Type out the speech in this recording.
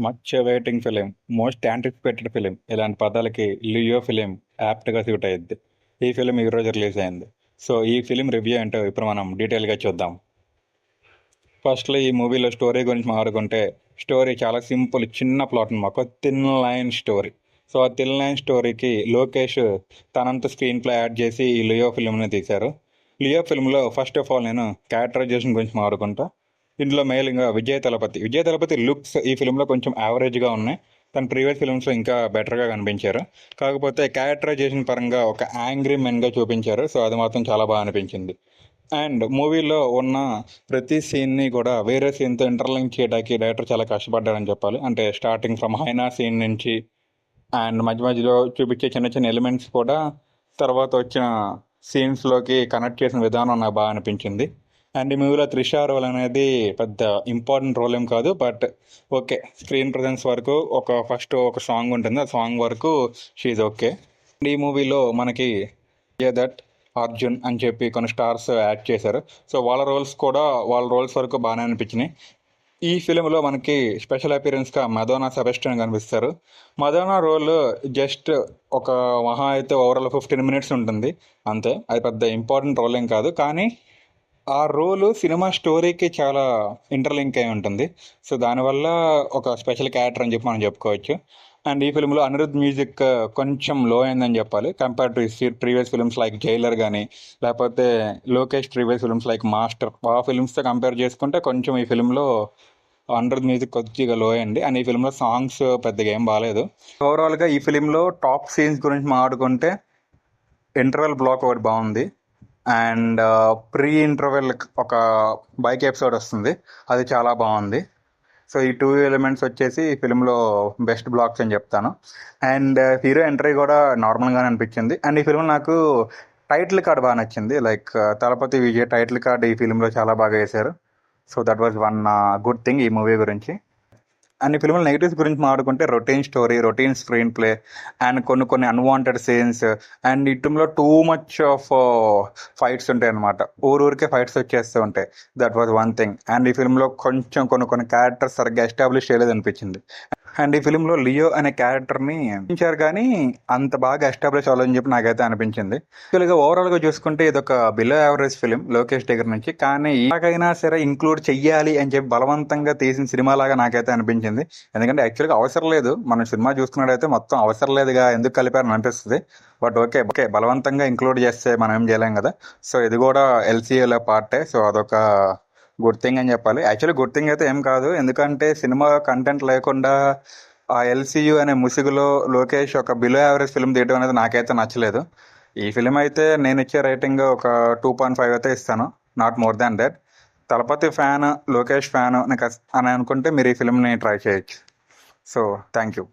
Much awaiting film, most anticipated film ఇలాంటి పదాలకి Leo film యాప్ట్గా suit అయ్యిద్ది. ఈ ఫిలిం ఈ రోజు రిలీజ్ అయింది. సో ఈ ఫిలిం రివ్యూ ఏంటో ఇప్పుడు మనం డీటెయిల్గా చూద్దాం. ఫస్ట్లో ఈ మూవీలో స్టోరీ గురించి మాట్లాడుకుంటే, స్టోరీ చాలా సింపుల్, చిన్న ప్లాట్ అనమాట. ఒక థిన్ లైన్ స్టోరీ. సో ఆ థిన్ లైన్ స్టోరీకి లోకేష్ తనంత స్క్రీన్ ప్లే యాడ్ చేసి ఈ లియో ఫిల్మ్ని తీశారు. లియో ఫిల్మ్లో ఫస్ట్ ఆఫ్ ఆల్ నేను క్యారెక్టరైజేషన్ గురించి మాట్లాడుకుంటా. ఇందులో మెయిన్గా విజయ్ తలపతి లుక్స్ ఈ ఫిల్మ్లో కొంచెం యావరేజ్గా ఉన్నాయి. తన ప్రీవియస్ ఫిల్మ్స్లో ఇంకా బెటర్గా కనిపించారు. కాకపోతే క్యారెక్టరైజేషన్ పరంగా ఒక యాంగ్రీ మెన్గా చూపించారు. సో అది మాత్రం చాలా బాగా అనిపించింది. అండ్ మూవీలో ఉన్న ప్రతి సీన్ని కూడా వేరే సీన్తో ఇంటర్లింక్ చేయడానికి డైరెక్టర్ చాలా కష్టపడ్డారని చెప్పాలి. అంటే స్టార్టింగ్ ఫ్రమ్ హైనా సీన్ నుంచి అండ్ మధ్య మధ్యలో చూపించే చిన్న చిన్న ఎలిమెంట్స్ కూడా తర్వాత వచ్చిన సీన్స్లోకి కనెక్ట్ చేసిన విధానం నాకు బాగా అనిపించింది. అండ్ ఈ మూవీలో త్రిషా రోల్ అనేది పెద్ద ఇంపార్టెంట్ రోల్ ఏం కాదు, బట్ ఓకే, స్క్రీన్ ప్రజెన్స్ వరకు ఫస్ట్ ఒక సాంగ్ ఉంటుంది, ఆ సాంగ్ వరకు షీఈ్ ఓకే. అండ్ ఈ మూవీలో మనకి దట్ అర్జున్ అని చెప్పి కొన్ని స్టార్స్ యాడ్ చేశారు. సో వాళ్ళ రోల్స్ వరకు బాగానే అనిపించినాయి. ఈ ఫిలింలో మనకి స్పెషల్ అపీరెన్స్గా మదోనా సెబాస్టియన్ కనిపిస్తారు. మదోనా రోల్ జస్ట్ ఒక మహా అయితే ఓవరాల్ 15 minutes ఉంటుంది అంతే. అది పెద్ద ఇంపార్టెంట్ రోల్ ఏం కాదు, కానీ ఆ రోలు సినిమా స్టోరీకి చాలా ఇంటర్లింక్ అయి ఉంటుంది. సో దానివల్ల ఒక స్పెషల్ క్యారెక్టర్ అని చెప్పి మనం చెప్పుకోవచ్చు. అండ్ ఈ ఫిల్మ్లో అనిరుద్ మ్యూజిక్ కొంచెం లో అయిందని చెప్పాలి, compare to previous films like Jailer కానీ, లేకపోతే Lokesh previous films like master, ఆ ఫిల్మ్స్తో కంపేర్ చేసుకుంటే కొంచెం ఈ ఫిల్మ్లో అనిరుద్ మ్యూజిక్ కొద్దిగా లో అయింది. అండ్ ఈ ఫిల్మ్లో సాంగ్స్ పెద్దగా ఏం బాగాలేదు. ఓవరాల్గా ఈ ఫిలింలో టాప్ సీన్స్ గురించి మాట్లాడుకుంటే, ఇంటర్వెల్ బ్లాక్ ఒకటి బాగుంది. అండ్ ప్రీ ఇంటర్వెల్ ఒక బైక్ ఎపిసోడ్ వస్తుంది, అది చాలా బాగుంది. సో ఈ 2 ఎలిమెంట్స్ వచ్చేసి ఈ ఫిలింలో బెస్ట్ బ్లాక్స్ అని చెప్తాను. అండ్ హీరో ఎంట్రీ కూడా నార్మల్గానే అనిపించింది. అండ్ ఈ ఫిలిం నాకు టైటిల్ కార్డ్ బాగా నచ్చింది. Like Thalapathy Vijay title card ఈ ఫిలింలో చాలా బాగా వేశారు. So that was one good thing ఈ మూవీ గురించి. అండ్ ఈ ఫిల్మ్లో నెగిటివ్స్ గురించి మాట్లాడుకుంటే, routine story, routine screenplay and కొన్ని కొన్ని అన్వాంటెడ్ సీన్స్. అండ్ ఇటులో టూ మచ్ ఆఫ్ ఫైట్స్ ఉంటాయి అనమాట. ఊరికే ఫైట్స్ వచ్చేస్తూ ఉంటాయి. That was one thing. And ఈ ఫిల్మ్లో కొంచెం కొన్ని క్యారెక్టర్స్ సరిగ్గా ఎస్టాబ్లిష్ చేయలేదు అనిపించింది. అండ్ ఈ ఫిలింలో లియో అనే క్యారెక్టర్ని చూపించారు, కానీ అంత బాగా ఎస్టాబ్లిష్ అవ్వాలని చెప్పి నాకైతే అనిపించింది. యాక్చువల్గా ఓవరాల్గా చూసుకుంటే ఇది ఒక బిలో యావరేజ్ ఫిలిం లోకేష్ దగ్గర నుంచి, కానీ ఎలాగైనా సరే ఇంక్లూడ్ చెయ్యాలి అని చెప్పి బలవంతంగా తీసిన సినిమా లాగా నాకైతే అనిపించింది. ఎందుకంటే యాక్చువల్గా అవసరం లేదు, మనం సినిమా చూసుకున్నట్టయితే మొత్తం అవసరం లేదుగా, ఎందుకు కలిపారని అనిపిస్తుంది. బట్ ఓకే బలవంతంగా ఇంక్లూడ్ చేస్తే మనం ఏం చేయలేం కదా. సో ఇది కూడా ఎల్సీఏలో పార్టే. సో అదొక గుడ్ థింగ్ అని చెప్పాలి. యాక్చువల్లీ గుడ్ థింగ్ అయితే ఏం కాదు, ఎందుకంటే సినిమా కంటెంట్ లేకుండా ఆ ఎల్సీయూ అనే ముసుగులో లోకేష్ ఒక బిలో యావరేజ్ ఫిల్మ్ తీయడం అనేది నాకైతే నచ్చలేదు. ఈ ఫిలిం అయితే నేను ఇచ్చే రేటింగ్ ఒక 2.5 అయితే ఇస్తాను, not more than that. Thalapathy fan, Lokesh fan అని అనుకుంటే మీరు ఈ ఫిల్మ్ని ట్రై చేయొచ్చు. So thank you.